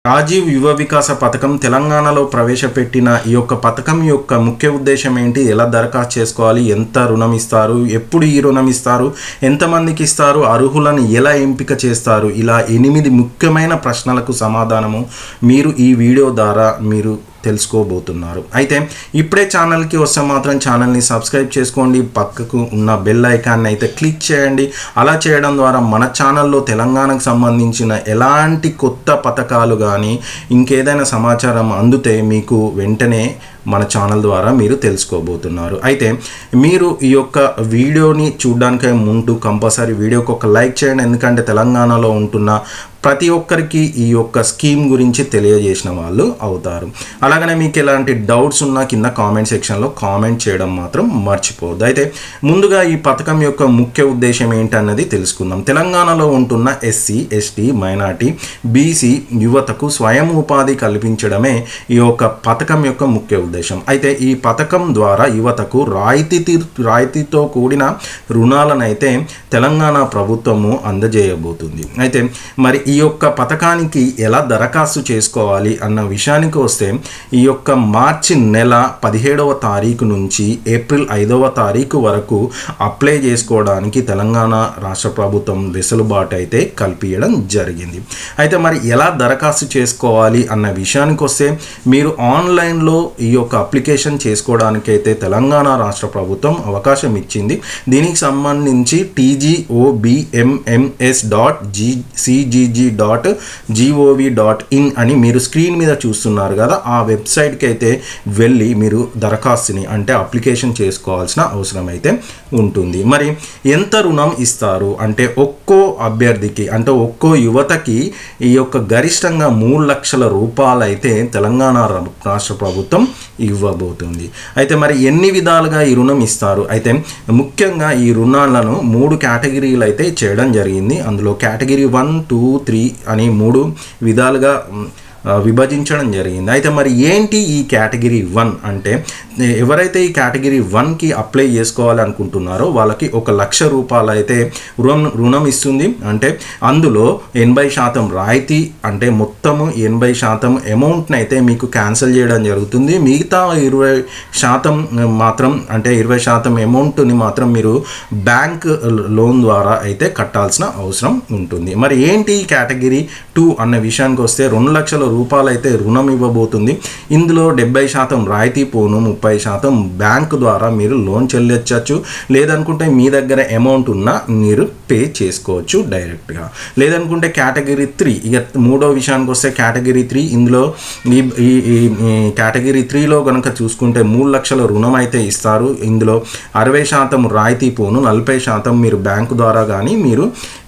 రాజీవ్ యువ వికాస పథకం తెలంగాణలో ప్రవేశపెట్టిన ఈ యొక్క పథకం యొక్క ముఖ్య ఉద్దేశం ఏంటి, ఎలా దరఖాస్తు చేసుకోవాలి, ఎంత రుణం ఇస్తారు, ఎప్పుడు ఈ రుణం ఇస్తారు, ఎంతమందికి ఇస్తారు, అర్హులను ఎలా ఎంపిక చేస్తారు, ఇలా 8 ముఖ్యమైన ప్రశ్నలకు సమాధానము మీరు ఈ వీడియో ద్వారా మీరు తెలుసుకోబోతున్నారు. అయితే ఇప్పుడే ఛానల్కి వస్తే మాత్రం ఛానల్ని సబ్స్క్రైబ్ చేసుకోండి, పక్కకు ఉన్న బెల్ ఐకాన్ని అయితే క్లిక్ చేయండి. అలా చేయడం ద్వారా మన ఛానల్లో తెలంగాణకు సంబంధించిన ఎలాంటి కొత్త పథకాలు కానీ ఇంకేదైనా సమాచారం అందితే మీకు వెంటనే మన ఛానల్ ద్వారా మీరు తెలుసుకోబోతున్నారు. అయితే మీరు ఈ యొక్క వీడియోని చూడడానికి ముందు కంపల్సరీ వీడియోకి ఒక లైక్ చేయండి, ఎందుకంటే తెలంగాణలో ఉంటున్న ప్రతి ఒక్కరికి ఈ యొక్క స్కీమ్ గురించి తెలియజేసిన వాళ్ళు అవుతారు. అలాగనే మీకు ఎలాంటి డౌట్స్ ఉన్నా కింద కామెంట్ సెక్షన్లో కామెంట్ చేయడం మాత్రం మర్చిపోవద్దు. అయితే ముందుగా ఈ పథకం యొక్క ముఖ్య ఉద్దేశం ఏంటన్నది తెలుసుకుందాం. తెలంగాణలో ఉంటున్న ఎస్సీ, ఎస్టీ, మైనార్టీ, బీసీ యువతకు స్వయం ఉపాధి కల్పించడమే ఈ యొక్క పథకం యొక్క ముఖ్య ఉద్దేశం. అయితే ఈ పథకం ద్వారా యువతకు రాయితీతో కూడిన రుణాలను అయితే తెలంగాణ ప్రభుత్వము అందజేయబోతుంది. అయితే మరి ఈ యొక్క పథకానికి ఎలా దరఖాస్తు చేసుకోవాలి అన్న విషయానికి వస్తే ఈ యొక్క మార్చి నెల 17వ తారీఖు నుంచి ఏప్రిల్ 5వ తారీఖు వరకు అప్లై చేసుకోవడానికి తెలంగాణ రాష్ట్ర ప్రభుత్వం వెసులుబాటు అయితే కల్పించడం జరిగింది. అయితే మరి ఎలా దరఖాస్తు చేసుకోవాలి అన్న విషయానికి వస్తే మీరు ఆన్లైన్లో ఈ యొక్క అప్లికేషన్ చేసుకోవడానికి అయితే తెలంగాణ రాష్ట్ర ప్రభుత్వం అవకాశం ఇచ్చింది. దీనికి సంబంధించి tgobmms.cgg.gov.in అని మీరు స్క్రీన్ మీద చూస్తున్నారు కదా, ఆ వెబ్సైట్కి అయితే వెళ్ళి మీరు దరఖాస్తుని అంటే అప్లికేషన్ చేసుకోవాల్సిన అవసరం అయితే ఉంటుంది. మరి ఎంత రుణం ఇస్తారు అంటే ఒక్కో అభ్యర్థికి అంటే ఒక్కో యువతకి ఈ యొక్క గరిష్టంగా 3 లక్షల రూపాయలు అయితే తెలంగాణ రాష్ట్ర ప్రభుత్వం ఇవ్వబోతుంది. అయితే మరి ఎన్ని విధాలుగా ఈ రుణం ఇస్తారు అయితే ముఖ్యంగా ఈ రుణాలను 3 కేటగిరీలు అయితే చేయడం జరిగింది. అందులో కేటగిరీ 1, 2, 3 అని 3 విధాలుగా విభజించడం జరిగింది. అయితే మరి ఏంటి ఈ కేటగిరీ 1 అంటే ఎవరైతే ఈ కేటగిరీ 1కి అప్లై చేసుకోవాలి అనుకుంటున్నారో వాళ్ళకి 1 లక్ష రూపాయలు అయితే రుణం ఇస్తుంది. అంటే అందులో 80% రాయితీ అంటే మొత్తము 80% అమౌంట్ని అయితే మీకు క్యాన్సిల్ చేయడం జరుగుతుంది. మిగతా 20% మాత్రం అంటే 20% అమౌంట్ని మాత్రం మీరు బ్యాంక్ లోన్ ద్వారా అయితే కట్టాల్సిన అవసరం ఉంటుంది. మరి ఏంటి కేటగిరీ 2 అన్న విషయానికి వస్తే 2 లక్షల రూపాయలు అయితే రుణం ఇవ్వబోతుంది. ఇందులో 70% రాయితీ పోను, 30% బ్యాంకు ద్వారా మీరు లోన్ చెల్లించవచ్చు. లేదనుకుంటే మీ దగ్గర అమౌంట్ ఉన్నా మీరు పే చేసుకోవచ్చు డైరెక్ట్గా. లేదనుకుంటే కేటగిరీ 3 ఇక 3వ విషయానికి వస్తే కేటగిరీ 3 ఇందులో ఈ కేటగిరీ 3లో కనుక చూసుకుంటే 3 లక్షల రుణం అయితే ఇస్తారు. ఇందులో 60% రాయితీ పోను, 40% మీరు బ్యాంకు ద్వారా కానీ మీరు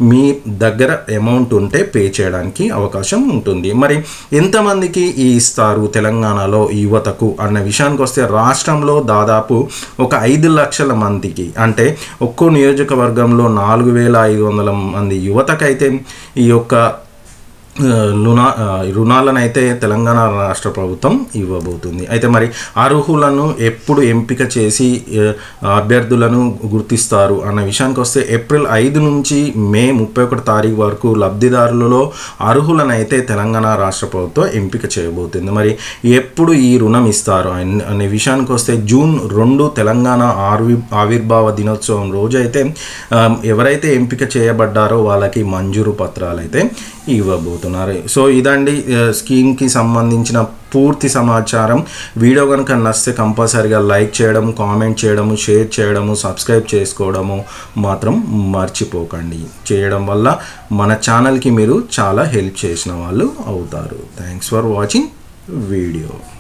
మీ దగ్గర అమౌంట్ ఉంటే పే చేయడానికి అవకాశం ఉంటుంది. మరి ఎంతమందికి ఇస్తారు తెలంగాణలో యువతకు అన్న విషయానికి వస్తే రాష్ట్రంలో దాదాపు ఒక 5 లక్షల మందికి అంటే ఒక్కో నియోజకవర్గంలో 4500 మంది యువతకైతే ఈ యొక్క రుణాలను అయితే తెలంగాణ రాష్ట్ర ప్రభుత్వం ఇవ్వబోతుంది. అయితే మరి అర్హులను ఎప్పుడు ఎంపిక చేసి అభ్యర్థులను గుర్తిస్తారు అన్న విషయానికి వస్తే ఏప్రిల్ 5 నుంచి మే 31 తారీఖు వరకు లబ్ధిదారులలో అర్హులను అయితే తెలంగాణ రాష్ట్ర ప్రభుత్వం ఎంపిక చేయబోతుంది. మరి ఎప్పుడు ఈ రుణం ఇస్తారు అనే విషయానికి వస్తే జూన్ 2 తెలంగాణ ఆవిర్భావ దినోత్సవం రోజు అయితే ఎవరైతే ఎంపిక చేయబడ్డారో వాళ్ళకి మంజూరు పత్రాలు అయితే ఇవ్వబోతున్నారు. సో ఇదండి స్కీమ్కి సంబంధించిన పూర్తి సమాచారం. వీడియో కనుక నచ్చితే కంపల్సరీగా లైక్ చేయడం, కామెంట్ చేయడము, షేర్ చేయడము, సబ్స్క్రైబ్ చేసుకోవడము మాత్రం మర్చిపోకండి. చేయడం వల్ల మన ఛానల్కి మీరు చాలా హెల్ప్ చేసిన వాళ్ళు అవుతారు. Thanks for watching video.